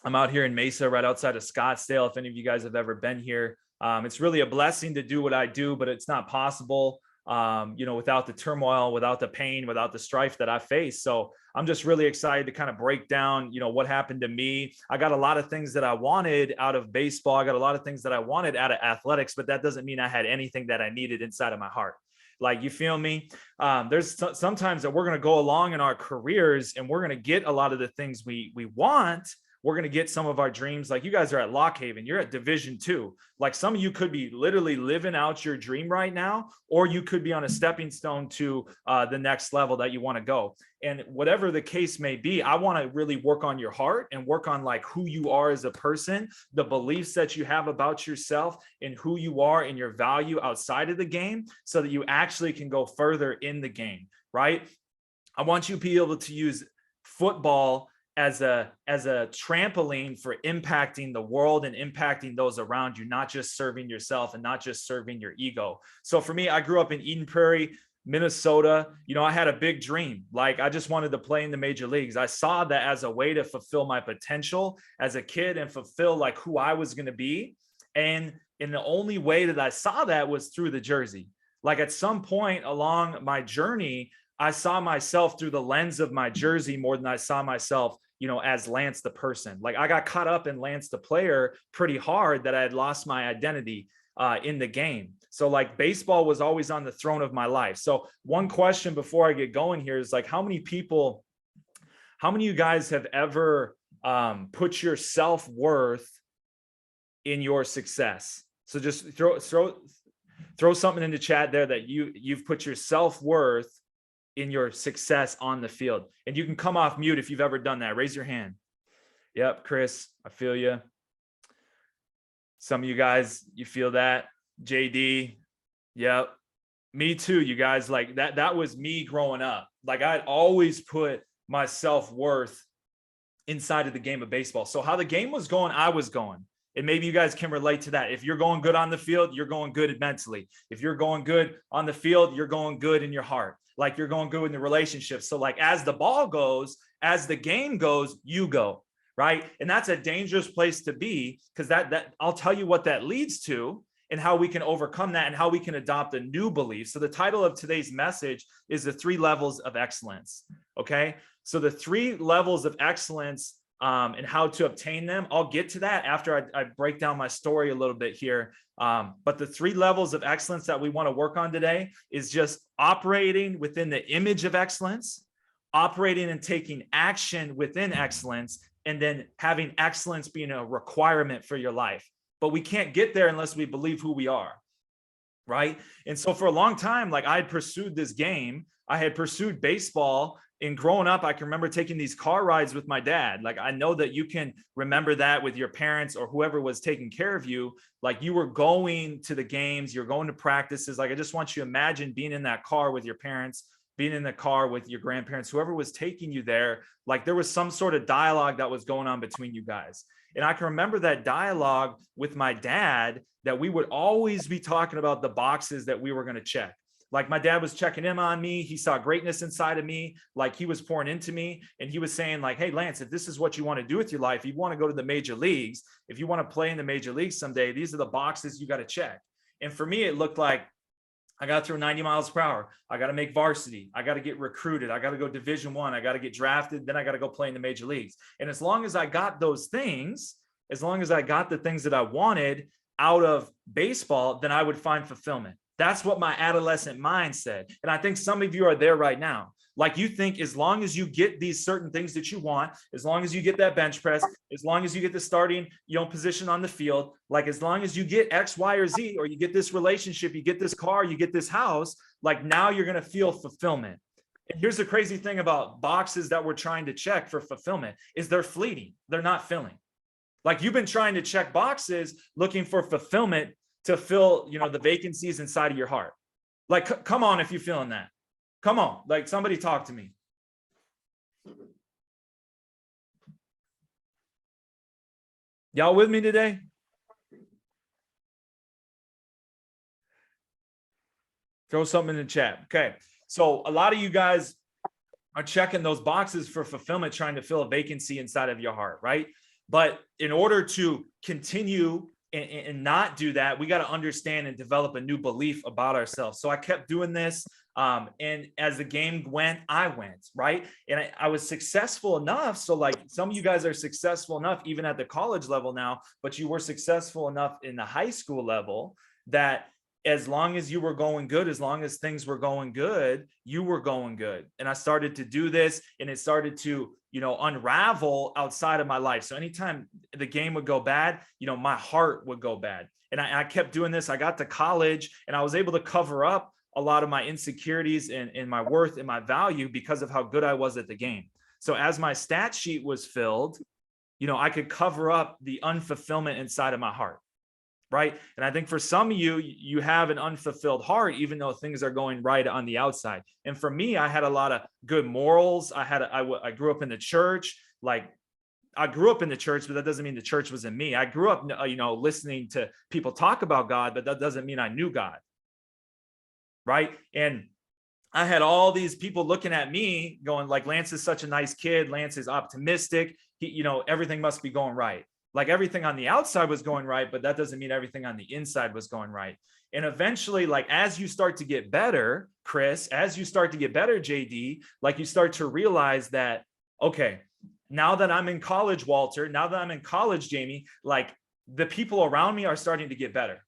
I'm out here in Mesa, right outside of Scottsdale. If any of you guys have ever been here, it's really a blessing to do what I do, but it's not possible, without the turmoil, without the pain, without the strife that I face. So I'm just really excited to kind of break down, what happened to me. I got a lot of things that I wanted out of baseball. I got a lot of things that I wanted out of athletics, but that doesn't mean I had anything that I needed inside of my heart. Like, you feel me? There's sometimes that we're going to go along in our careers and we're going to get a lot of the things we want. We're going to get some of our dreams. Like, you guys are at Lock Haven, you're at Division II. Like, some of you could be literally living out your dream right now, or you could be on a stepping stone to the next level that you want to go. And whatever the case may be, I want to really work on your heart and work on like who you are as a person, the beliefs that you have about yourself and who you are and your value outside of the game, so that you actually can go further in the game, right? I want you to be able to use football as a trampoline for impacting the world and impacting those around you, not just serving yourself and not just serving your ego. So for me, I grew up in Eden Prairie, Minnesota. I had a big dream. Like, I just wanted to play in the major leagues. I saw that as a way to fulfill my potential as a kid and fulfill like who I was going to be. And the only way that I saw that was through the jersey. Like, at some point along my journey, I saw myself through the lens of my jersey more than I saw myself, as Lance the person. Like, I got caught up in Lance the player pretty hard that I had lost my identity in the game. So like, baseball was always on the throne of my life. So one question before I get going here is like, how many of you guys have ever put your self-worth in your success? So just throw something in the chat there that you've put your self-worth in your success on the field. And you can come off mute if you've ever done that. Raise your hand. Yep, Chris, I feel you. Some of you guys, you feel that. JD, yep. Me too, you guys. Like, that was me growing up. Like, I'd always put my self-worth inside of the game of baseball. So how the game was going, I was going. And maybe you guys can relate to that. If you're going good on the field, you're going good mentally. If you're going good on the field, you're going good in your heart. Like, you're going good in the relationship. So like, as the ball goes, as the game goes, you go, right? And that's a dangerous place to be, because that I'll tell you what that leads to and how we can overcome that and how we can adopt a new belief. So the title of today's message is the 3 levels of excellence. Okay. So the 3 levels of excellence, and how to obtain them. I'll get to that after I break down my story a little bit here. But the 3 levels of excellence that we want to work on today is just operating within the image of excellence, operating and taking action within excellence, and then having excellence being a requirement for your life. But we can't get there unless we believe who we are, right? And so for a long time, like, I had pursued this game. I had pursued baseball. And growing up, I can remember taking these car rides with my dad. Like, I know that you can remember that with your parents or whoever was taking care of you. Like, you were going to the games, you're going to practices. Like, I just want you to imagine being in that car with your parents, being in the car with your grandparents, whoever was taking you there. Like, there was some sort of dialogue that was going on between you guys. And I can remember that dialogue with my dad, that we would always be talking about the boxes that we were going to check. Like, my dad was checking in on me. He saw greatness inside of me. Like, he was pouring into me, and he was saying like, hey, Lance, if this is what you want to do with your life, you want to go to the major leagues, if you want to play in the major leagues someday, these are the boxes you got to check. And for me, it looked like I got to throw 90 miles per hour. I got to make varsity. I got to get recruited. I got to go Division I. I got to get drafted. Then I got to go play in the major leagues. And as long as I got those things, as long as I got the things that I wanted out of baseball, then I would find fulfillment. That's what my adolescent mind said. And I think some of you are there right now. Like, you think as long as you get these certain things that you want, as long as you get that bench press, as long as you get the starting, position on the field, like, as long as you get X, Y, or Z, or you get this relationship, you get this car, you get this house, like, now you're going to feel fulfillment. And here's the crazy thing about boxes that we're trying to check for fulfillment is they're fleeting. They're not filling. Like, you've been trying to check boxes looking for fulfillment to fill, the vacancies inside of your heart. Like, come on, if you're feeling that, come on, like, somebody talk to me. Y'all with me today? Throw something in the chat. Okay. So a lot of you guys are checking those boxes for fulfillment, trying to fill a vacancy inside of your heart, right? But in order to continue and not do that, we got to understand and develop a new belief about ourselves. So I kept doing this. And as the game went, I went, right. And I was successful enough. So like some of you guys are successful enough, even at the college level now, but you were successful enough in the high school level that as long as you were going good, as long as things were going good, you were going good. And I started to do this, and it started to, unravel outside of my life. So anytime the game would go bad, my heart would go bad. And I kept doing this. I got to college and I was able to cover up a lot of my insecurities and my worth and my value because of how good I was at the game. So as my stat sheet was filled, I could cover up the unfulfillment inside of my heart. Right. And I think for some of you, you have an unfulfilled heart, even though things are going right on the outside. And for me, I had a lot of good morals. I grew up in the church. Like I grew up in the church, but that doesn't mean the church was in me. I grew up, listening to people talk about God, but that doesn't mean I knew God. Right. And I had all these people looking at me going like, Lance is such a nice kid. Lance is optimistic. Everything must be going right. Like everything on the outside was going right, but that doesn't mean everything on the inside was going right. And eventually, like as you start to get better, Chris, as you start to get better, JD, like you start to realize that, okay, now that I'm in college, Walter, now that I'm in college, Jamie, like the people around me are starting to get better.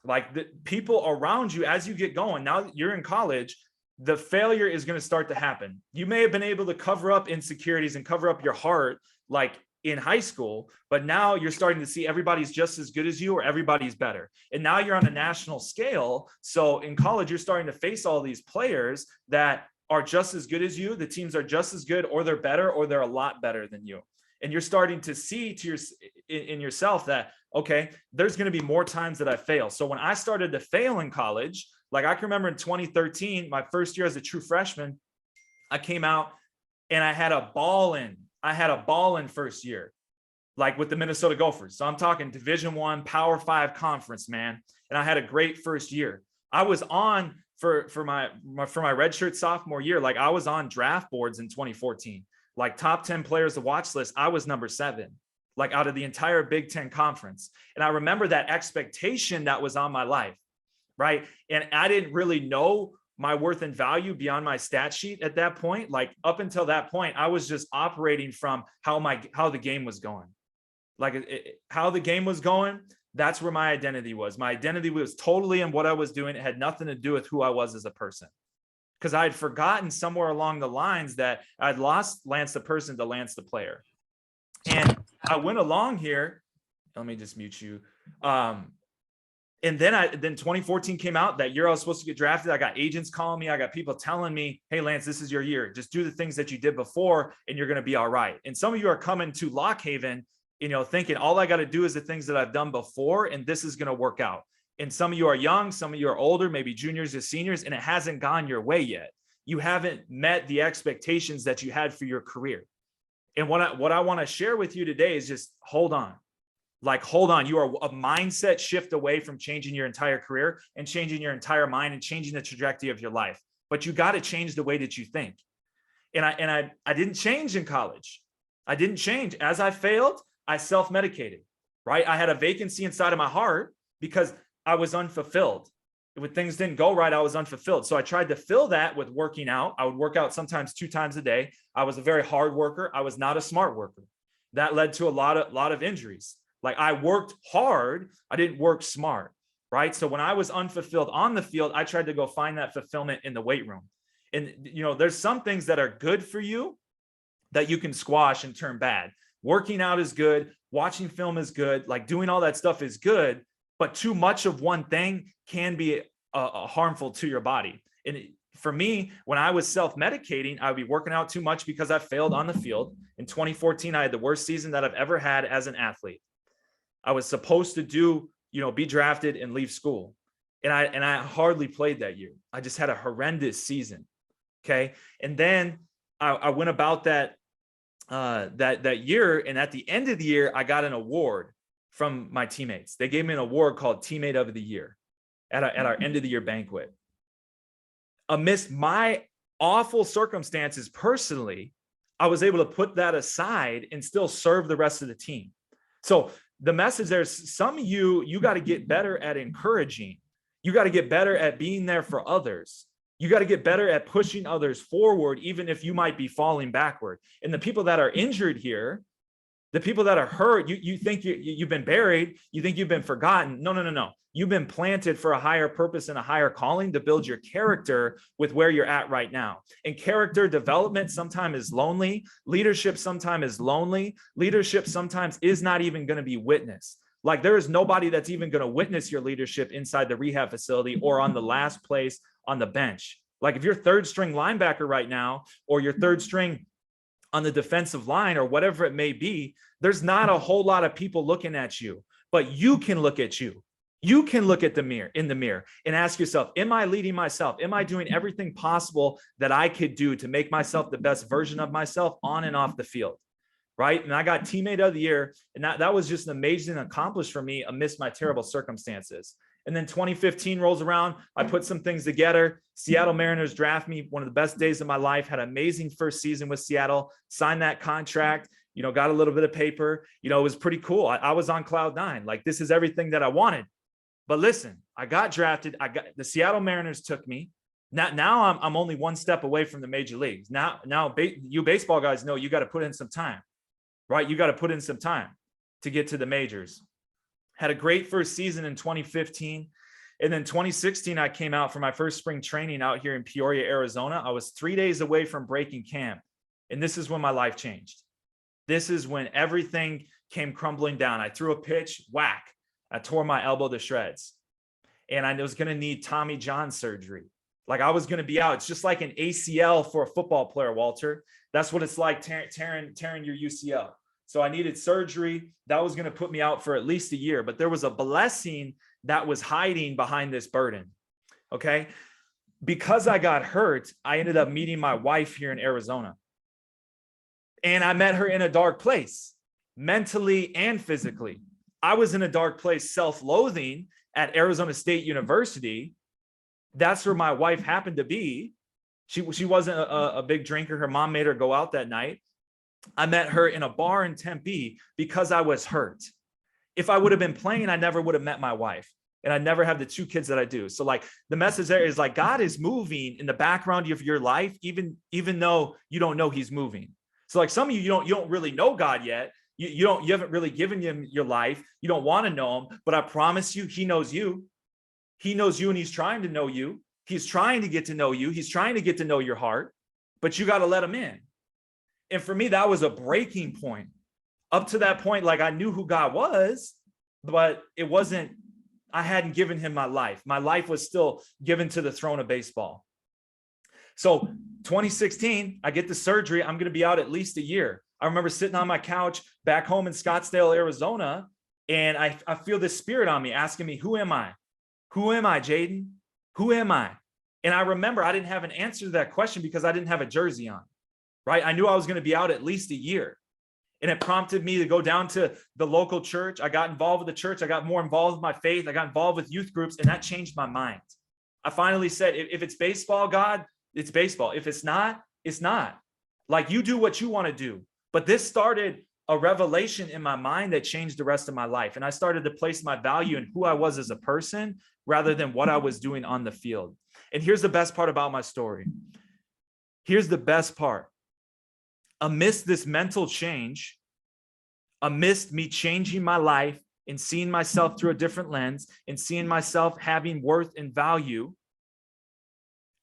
Like the people around you, as you get going, now you're in college, the failure is going to start to happen. You may have been able to cover up insecurities and cover up your heart, like in high school, but now you're starting to see everybody's just as good as you or everybody's better. And now you're on a national scale. So in college, you're starting to face all these players that are just as good as you. The teams are just as good, or they're better, or they're a lot better than you. And you're starting to see in yourself that, okay, there's going to be more times that I fail. So when I started to fail in college, like I can remember in 2013, my first year as a true freshman, I came out and I had a ball in first year, like with the Minnesota Gophers. So I'm talking Division I, Power 5 conference, man. And I had a great first year. I was on for my redshirt sophomore year. Like I was on draft boards in 2014, like top 10 players to watch list. I was number 7, like out of the entire Big Ten conference. And I remember that expectation that was on my life. Right. And I didn't really know my worth and value beyond my stat sheet at that point. Like up until that point, I was just operating from how the game was going. Like how the game was going, that's where my identity was. My identity was totally in what I was doing. It had nothing to do with who I was as a person. Because I had forgotten somewhere along the lines that I'd lost Lance the person to Lance the player. And I went along here. Let me just mute you. And then 2014 came out. That year I was supposed to get drafted. I got agents calling me. I got people telling me, hey, Lance, this is your year. Just do the things that you did before and you're going to be all right. And some of you are coming to Lock Haven, thinking all I got to do is the things that I've done before, and this is going to work out. And some of you are young, some of you are older, maybe juniors or seniors, and it hasn't gone your way yet. You haven't met the expectations that you had for your career. And what I want to share with you today is just hold on. Like, hold on. You are a mindset shift away from changing your entire career and changing your entire mind and changing the trajectory of your life. But you got to change the way that you think. And I didn't change in college. I didn't change. As I failed, I self-medicated, right? I had a vacancy inside of my heart because I was unfulfilled. When things didn't go right, I was unfulfilled. So I tried to fill that with working out. I would work out sometimes 2 times a day. I was a very hard worker. I was not a smart worker. That led to a lot of injuries. Like I worked hard. I didn't work smart, right? So when I was unfulfilled on the field, I tried to go find that fulfillment in the weight room. And, there's some things that are good for you that you can squash and turn bad. Working out is good. Watching film is good. Like doing all that stuff is good, but too much of one thing can be harmful to your body. And for me, when I was self-medicating, I would be working out too much because I failed on the field. In 2014, I had the worst season that I've ever had as an athlete. I was supposed to be drafted and leave school. And I hardly played that year. I just had a horrendous season. Okay. And then I went about that year. And at the end of the year, I got an award from my teammates. They gave me an award called Teammate of the Year at our end of the year banquet. Amidst my awful circumstances personally, I was able to put that aside and still serve the rest of the team. So the message there is, some of you got to get better at encouraging. You got to get better at being there for others. You got to get better at pushing others forward, even if you might be falling backward. And the people that are injured here, the people that are hurt, you think you've been buried, you think you've been forgotten. No. You've been planted for a higher purpose and a higher calling to build your character with where you're at right now. And character development sometimes is lonely. Leadership sometimes is lonely. Leadership sometimes is not even going to be witnessed. Like, there is nobody that's even going to witness your leadership inside the rehab facility or on the last place on the bench. Like, if you're third string linebacker right now, or you're third string on the defensive line, or whatever it may be, there's not a whole lot of people looking at you, but you can look at you. You can look at the mirror and ask yourself, am I leading myself? Am I doing everything possible that I could do to make myself the best version of myself on and off the field? Right. And I got teammate of the year, and that was just an amazing accomplishment for me amidst my terrible circumstances. And then 2015 rolls around. I put some things together. Seattle Mariners draft me, one of the best days of my life. Had an amazing first season with Seattle, signed that contract, got a little bit of paper. It was pretty cool. I was on cloud nine. Like, this is everything that I wanted. But listen, I got drafted. The Seattle Mariners took me. Now I'm only one step away from the major leagues. Now you baseball guys know you got to put in some time, right? You got to put in some time to get to the majors. Had a great first season in 2015. And then 2016, I came out for my first spring training out here in Peoria, Arizona. I was 3 days away from breaking camp. And this is when my life changed. This is when everything came crumbling down. I threw a pitch, whack. I tore my elbow to shreds. And I was going to need Tommy John surgery. Like, I was going to be out. It's just like an ACL for a football player, Walter. That's what it's like, tearing your UCL. So I needed surgery. That was going to put me out for at least a year. But there was a blessing that was hiding behind this burden. Okay. Because I got hurt, I ended up meeting my wife here in Arizona. And I met her in a dark place, mentally and physically. I was in a dark place, self-loathing at Arizona State University. That's where my wife happened to be. She wasn't a big drinker. Her mom made her go out that night. I met her in a bar in Tempe because I was hurt. If I would have been playing, I never would have met my wife. And I never have the two kids that I do. So, like, the message there is, like, God is moving in the background of your life, even though you don't know he's moving. So, like, some of you don't really know God yet. You haven't really given him your life. You don't want to know him, but I promise you, he knows you. He knows you, and he's trying to know you. He's trying to get to know you. He's trying to get to know your heart, but you got to let him in. And for me, that was a breaking point. Up to that point, like, I knew who God was, but it wasn't, I hadn't given him my life. My life was still given to the throne of baseball. So 2016, I get the surgery. I'm going to be out at least a year. I remember sitting on my couch back home in Scottsdale, Arizona, and I feel this spirit on me asking me, who am I? Who am I, Jaden? Who am I? And I remember I didn't have an answer to that question because I didn't have a jersey on, right? I knew I was going to be out at least a year. And it prompted me to go down to the local church. I got involved with the church. I got more involved with my faith. I got involved with youth groups, and that changed my mind. I finally said, if it's baseball, God, it's baseball. If it's not, it's not. Like, you do what you want to do. But this started a revelation in my mind that changed the rest of my life. And I started to place my value in who I was as a person rather than what I was doing on the field. And here's the best part about my story. Here's the best part. Amidst this mental change, amidst me changing my life and seeing myself through a different lens and seeing myself having worth and value,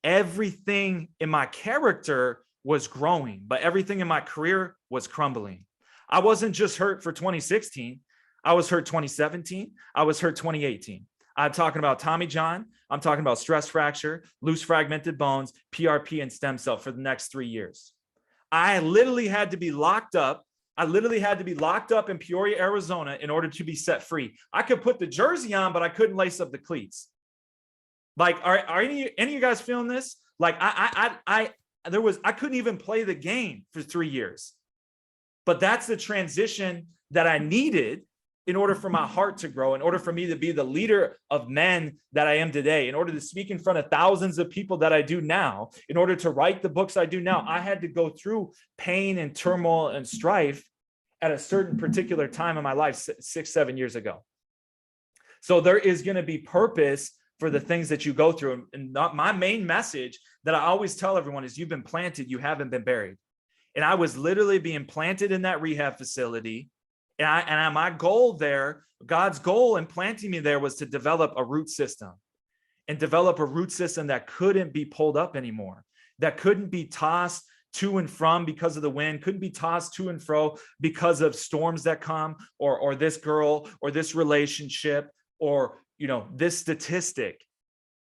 everything in my character was growing, but everything in my career was crumbling. I wasn't just hurt for 2016. I was hurt 2017. I was hurt 2018. I'm talking about Tommy John. I'm talking about stress fracture, loose fragmented bones, PRP, and stem cell for the next 3 years. I literally had to be locked up. I literally had to be locked up in Peoria, Arizona in order to be set free. I could put the jersey on, but I couldn't lace up the cleats. Like, are any of you guys feeling this? Like, I couldn't even play the game for 3 years. But that's the transition that I needed in order for my heart to grow, in order for me to be the leader of men that I am today, in order to speak in front of thousands of people that I do now, in order to write the books I do now, I had to go through pain and turmoil and strife at a certain particular time in my life, 6-7 years ago. So there is going to be purpose for the things that you go through. And not, my main message that I always tell everyone is, you've been planted, you haven't been buried. And I was literally being planted in that rehab facility. And my goal there, God's goal in planting me there, was to develop a root system, and develop a root system that couldn't be pulled up anymore, that couldn't be tossed to and from because of the wind, couldn't be tossed to and fro because of storms that come, or this girl, or this relationship, or, you know, this statistic.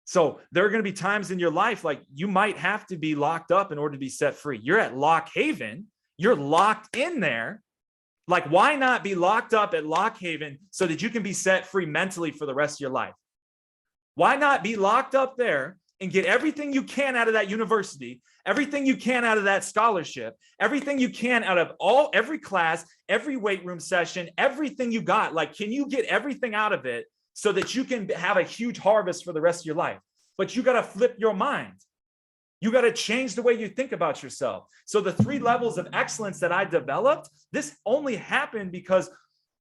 So there are going to be times in your life, like, you might have to be locked up in order to be set free. You're at Lock Haven, you're locked in there. Like, why not be locked up at Lock Haven so that you can be set free mentally for the rest of your life? Why not be locked up there and get everything you can out of that university, everything you can out of that scholarship, everything you can out of every class, every weight room session, everything you got? Like, can you get everything out of it so that you can have a huge harvest for the rest of your life? But you got to flip your mind. You got to change the way you think about yourself. So the 3 levels of excellence that I developed, this only happened because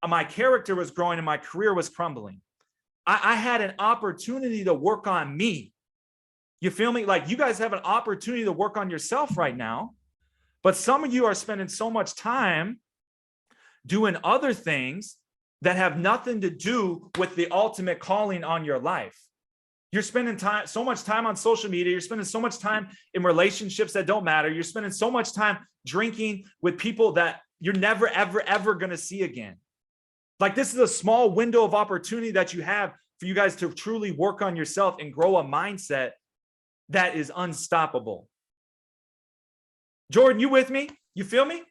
my character was growing and my career was crumbling. I had an opportunity to work on me. You feel me? Like, you guys have an opportunity to work on yourself right now, but some of you are spending so much time doing other things that have nothing to do with the ultimate calling on your life. You're spending so much time on social media. You're spending so much time in relationships that don't matter. You're spending so much time drinking with people that you're never, ever, ever going to see again. Like, this is a small window of opportunity that you have for you guys to truly work on yourself and grow a mindset that is unstoppable. Jordan, you with me? You feel me?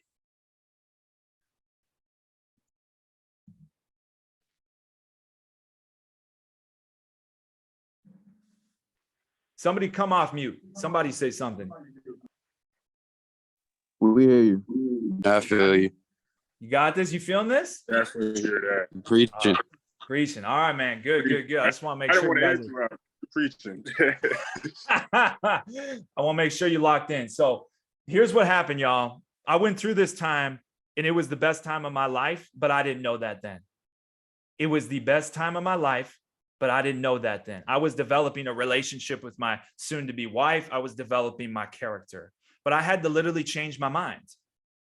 Somebody come off mute. Somebody say something. We hear you. I feel you. You got this? You feeling this? Definitely hear that. Preaching. Preaching. All right, man. Good, good, good. I just want to make sure you guys are preaching. I want to make sure you locked in. So here's what happened, y'all. I went through this time, and it was the best time of my life, but I didn't know that then. It was the best time of my life, but I didn't know that then. I was developing a relationship with my soon-to-be wife. I was developing my character, but I had to literally change my mind.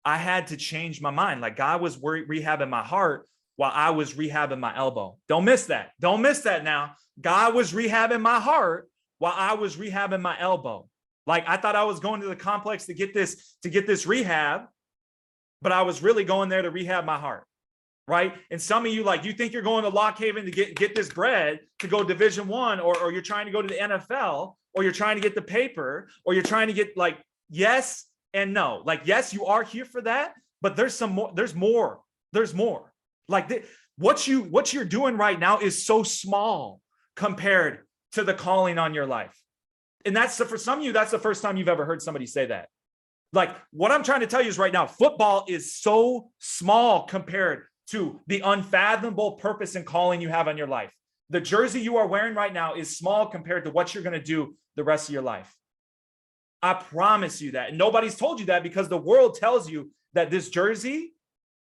I had to change my mind. Like, God was rehabbing my heart while I was rehabbing my elbow. Don't miss that. Don't miss that now. God was rehabbing my heart while I was rehabbing my elbow. Like, I thought I was going to the complex to get this rehab, but I was really going there to rehab my heart. Right. And some of you, like, you think you're going to Lock Haven to get this bread to go Division I, or you're trying to go to the NFL, or you're trying to get the paper, or you're trying to get, like, yes and no. Like, yes, you are here for that, but there's more. Like, what you're doing right now is so small compared to the calling on your life. And for some of you, that's the first time you've ever heard somebody say that. Like, what I'm trying to tell you is, right now, football is so small compared to the unfathomable purpose and calling you have on your life. The jersey you are wearing right now is small compared to what you're going to do the rest of your life. I promise you that. And nobody's told you that, because the world tells you that this jersey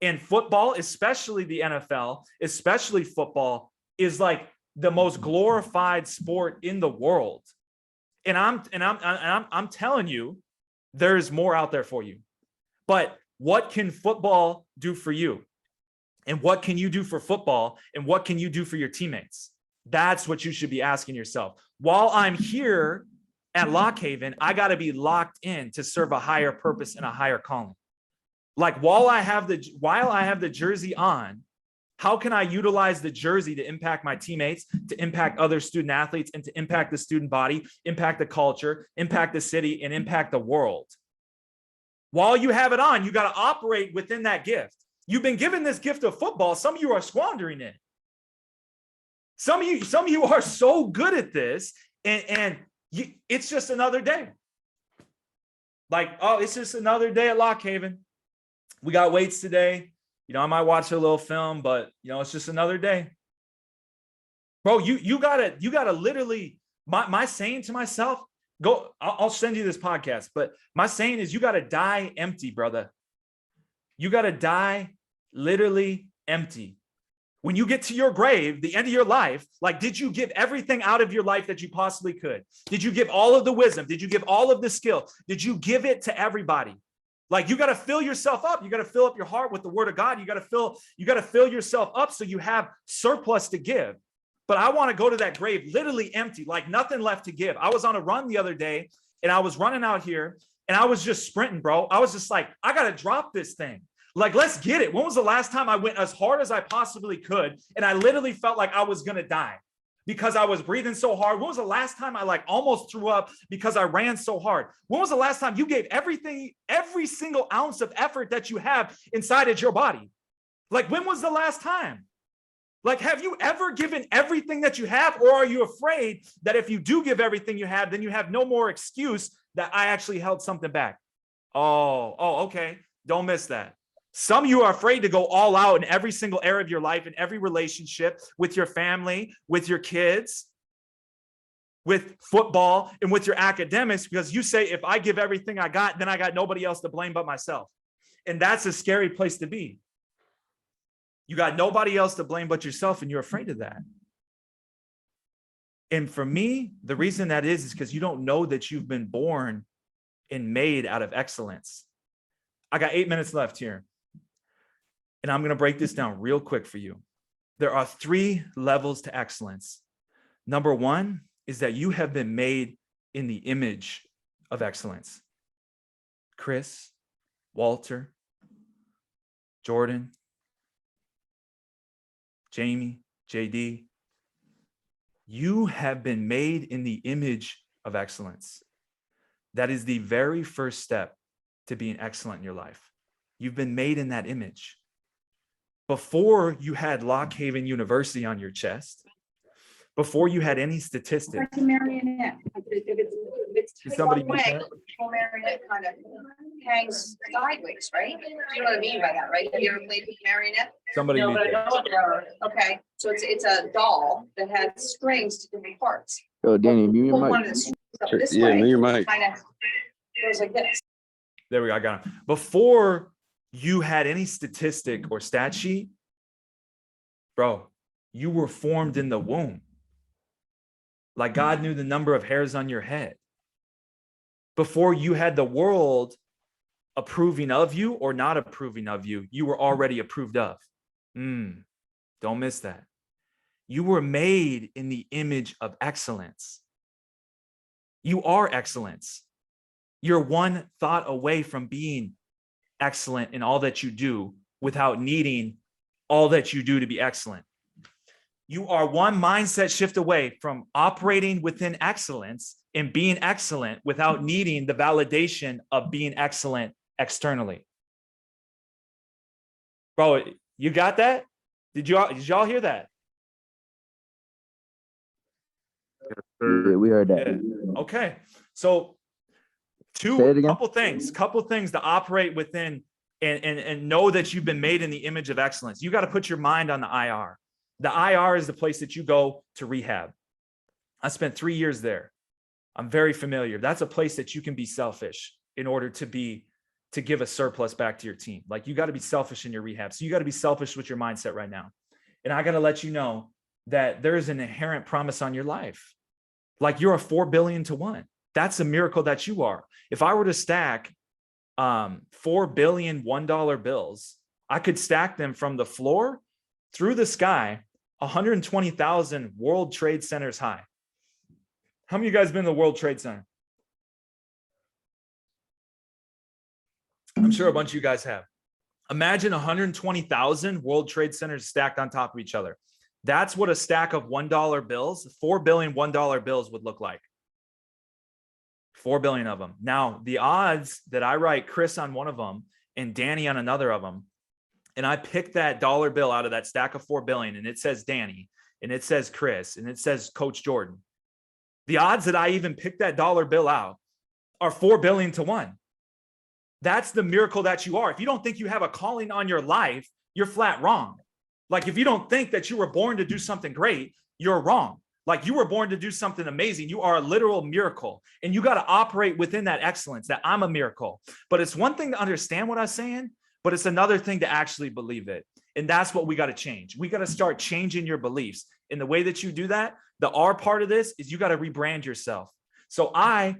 in football, especially the NFL, especially football, is like the most glorified sport in the world. And I'm telling you, there's more out there for you. But what can football do for you? And what can you do for football? And what can you do for your teammates? That's what you should be asking yourself. While I'm here at Lock Haven, I got to be locked in to serve a higher purpose and a higher calling. Like, while I have the jersey on, how can I utilize the jersey to impact my teammates, to impact other student athletes, and to impact the student body, impact the culture, impact the city, and impact the world? While you have it on, you got to operate within that gift. You've been given this gift of football. Some of you are squandering it. Some of you are so good at this, and it's just another day. Like, oh, it's just another day at Lock Haven. We got weights today. I might watch a little film, but it's just another day. Bro, you gotta literally, my saying to myself, I'll send you this podcast, but my saying is you gotta die empty, brother. You gotta die literally empty. When you get to your grave, the end of your life, like, did you give everything out of your life that you possibly could? Did you give all of the wisdom? Did you give all of the skill? Did you give it to everybody? Like, you got to fill yourself up. You got to fill up your heart with the word of God. You got to fill yourself up so you have surplus to give. But I want to go to that grave literally empty, like nothing left to give. I was on a run the other day and I was running out here and I was just sprinting, bro. I was just like, I got to drop this thing. Like, let's get it. When was the last time I went as hard as I possibly could? And I literally felt like I was going to die because I was breathing so hard. When was the last time I like almost threw up because I ran so hard? When was the last time you gave everything, every single ounce of effort that you have inside of your body? Like, when was the last time? Like, have you ever given everything that you have? Or are you afraid that if you do give everything you have, then you have no more excuse that I actually held something back? Oh, okay. Don't miss that. Some of you are afraid to go all out in every single area of your life, in every relationship, with your family, with your kids, with football, and with your academics, because you say, if I give everything I got, then I got nobody else to blame but myself. And that's a scary place to be. You got nobody else to blame but yourself, and you're afraid of that. And for me, the reason that is because you don't know that you've been born and made out of excellence. I got 8 minutes left here. And I'm going to break this down real quick for you. There are 3 levels to excellence. Number 1 is that you have been made in the image of excellence. Chris, Walter, Jordan, Jamie, JD, you have been made in the image of excellence. That is the very first step to being excellent in your life. You've been made in that image. Before you had Lock Haven University on your chest, before you had any statistics. Like a marionette. Did somebody one way, a marionette kind of hangs sideways, right? You know what I mean by that, right? Have you ever played with marionette? Somebody No, mute but I that. know what they are. Okay, so it's a doll that has strings to different parts. Yo, Danny, mute your Pull one mic. of the strings up Sure, this yeah, way, mute your mic. kind of goes like this. There we go. I got him. Before you had any statistic or stat sheet, bro, you were formed in the womb. Like, God knew the number of hairs on your head. Before you had the world approving of you or not approving of you, you were already approved of. Don't miss that. You were made in the image of excellence. You are excellence. You're one thought away from being excellent in all that you do without needing all that you do to be excellent. You are one mindset shift away from operating within excellence and being excellent without needing the validation of being excellent externally. Bro, you got that? Did y'all hear that? Yeah, we heard that. Yeah. Okay. So couple things to operate within and know that you've been made in the image of excellence. You got to put your mind on the IR. The IR is the place that you go to rehab. I spent 3 years there. I'm very familiar. That's a place that you can be selfish in order to give a surplus back to your team. Like, you got to be selfish in your rehab. So you got to be selfish with your mindset right now. And I got to let you know that there is an inherent promise on your life. Like, you're a 4 billion to 1. That's a miracle that you are. If I were to stack 4 billion $1 bills, I could stack them from the floor through the sky, 120,000 World Trade Centers high. How many of you guys been to the World Trade Center? I'm sure a bunch of you guys have. Imagine 120,000 World Trade Centers stacked on top of each other. That's what a stack of $1 bills, 4 billion $1 bills would look like. 4 billion of them. Now, the odds that I write Chris on one of them and Danny on another of them, and I pick that dollar bill out of that stack of 4 billion, and it says Danny, and it says Chris, and it says Coach Jordan. The odds that I even pick that dollar bill out are 4 billion to 1. That's the miracle that you are. If you don't think you have a calling on your life, you're flat wrong. Like if you don't think that you were born to do something great, you're wrong. Like you were born to do something amazing. You are a literal miracle, and you got to operate within that excellence, that I'm a miracle. But it's one thing to understand what I'm saying, but it's another thing to actually believe it. And that's what we got to change. We got to start changing your beliefs. And the way that you do that, the R part of this is you got to rebrand yourself. So I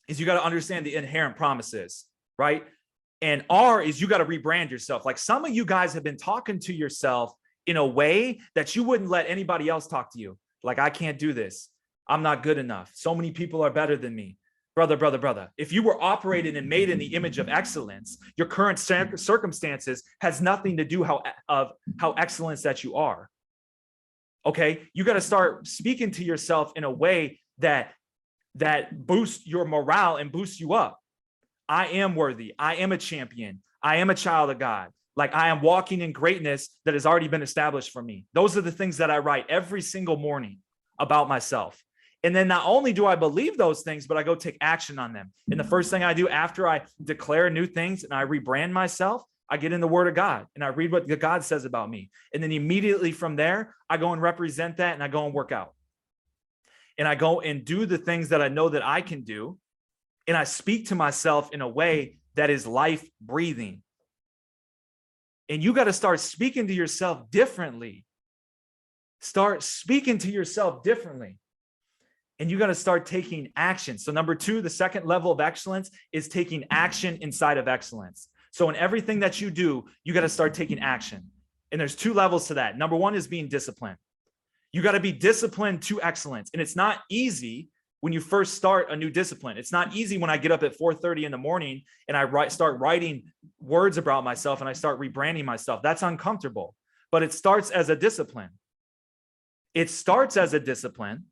is you got to understand the inherent promises, right? And R is you got to rebrand yourself. Like some of you guys have been talking to yourself in a way that you wouldn't let anybody else talk to you. Like, I can't do this. I'm not good enough. So many people are better than me. Brother. If you were operated and made in the image of excellence, your current circumstances has nothing to do how excellent that you are. Okay. You got to start speaking to yourself in a way that boosts your morale and boosts you up. I am worthy. I am a champion. I am a child of God. Like I am walking in greatness that has already been established for me. Those are the things that I write every single morning about myself. And then not only do I believe those things, but I go take action on them. And the first thing I do after I declare new things and I rebrand myself, I get in the Word of God and I read what God says about me. And then immediately from there, I go and represent that and I go and work out. And I go and do the things that I know that I can do. And I speak to myself in a way that is life breathing. And you got to start speaking to yourself differently. Start speaking to yourself differently. And you got to start taking action. So number 2, the second level of excellence is taking action inside of excellence. So in everything that you do, you got to start taking action. And there's 2 levels to that. Number 1 is being disciplined. You got to be disciplined to excellence. And it's not easy when you first start a new discipline. It's not easy when I get up at 4:30 in the morning and I start writing words about myself and I start rebranding myself. That's uncomfortable, but it starts as a discipline. It starts as a discipline,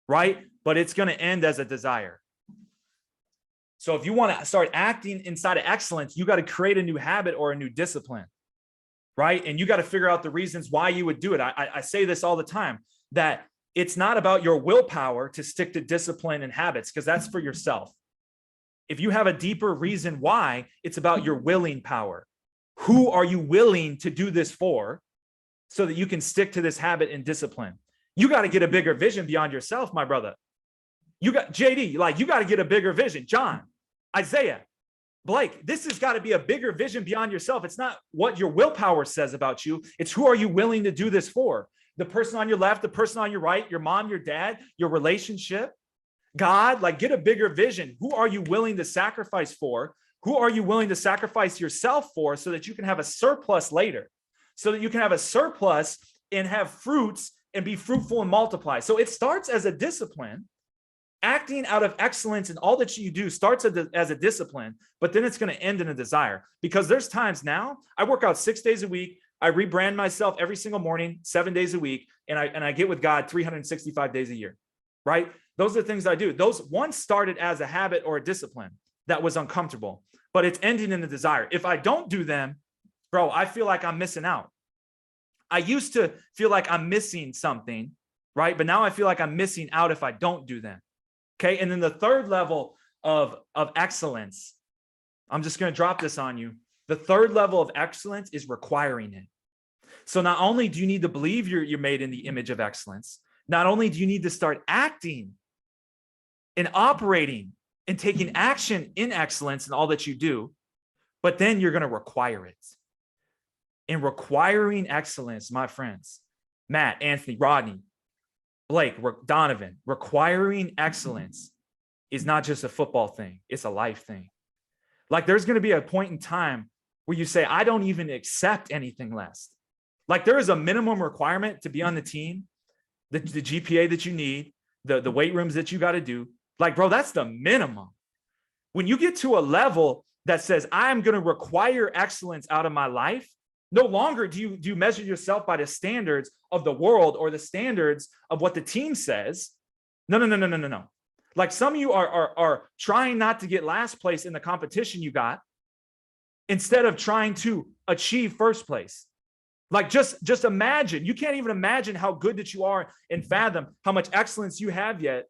right? But it's going to end as a desire. So if you want to start acting inside of excellence, you got to create a new habit or a new discipline, right? And you got to figure out the reasons why you would do it. I say this all the time, that it's not about your willpower to stick to discipline and habits, because that's for yourself. If you have a deeper reason why, it's about your willing power. Who are you willing to do this for so that you can stick to this habit and discipline? You got to get a bigger vision beyond yourself, my brother. You got JD, like you got to get a bigger vision. John, Isaiah, Blake, this has got to be a bigger vision beyond yourself. It's not what your willpower says about you. It's who are you willing to do this for? The person on your left, the person on your right, your mom, your dad, your relationship, God, like get a bigger vision. Who are you willing to sacrifice for? Who are you willing to sacrifice yourself for so that you can have a surplus later, so that you can have a surplus and have fruits and be fruitful and multiply. So it starts as a discipline. Acting out of excellence in all that you do starts as a discipline, but then it's going to end in a desire. Because there's times now I work out 6 days a week. I rebrand myself every single morning, 7 days a week, and I get with God 365 days a year, right? Those are the things I do. Those once started as a habit or a discipline that was uncomfortable, but it's ending in a desire. If I don't do them, bro, I feel like I'm missing out. I used to feel like I'm missing something, right? But now I feel like I'm missing out if I don't do them. Okay. And then the third level of excellence, I'm just going to drop this on you. The third level of excellence is requiring it. So not only do you need to believe you're made in the image of excellence, not only do you need to start acting and operating and taking action in excellence in all that you do, but then you're going to require it. In requiring excellence, my friends, Matt, Anthony, Rodney, Blake, Donovan, requiring excellence is not just a football thing. It's a life thing. Like there's going to be a point in time where you say, I don't even accept anything less. Like there is a minimum requirement to be on the team, the GPA that you need, the weight rooms that you got to do. Like, bro, that's the minimum. When you get to a level that says, I'm going to require excellence out of my life, no longer do you measure yourself by the standards of the world or the standards of what the team says. No. Like some of you are trying not to get last place in the competition you got instead of trying to achieve first place. Like just imagine, you can't even imagine how good that you are and fathom how much excellence you have yet.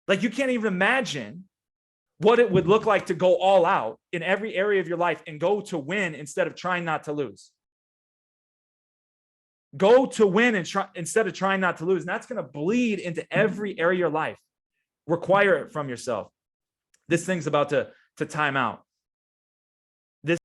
Like you can't even imagine what it would look like to go all out in every area of your life and go to win instead of trying not to lose. Go to win and try instead of trying not to lose. And that's going to bleed into every area of your life. Require it from yourself. This thing's about to time out.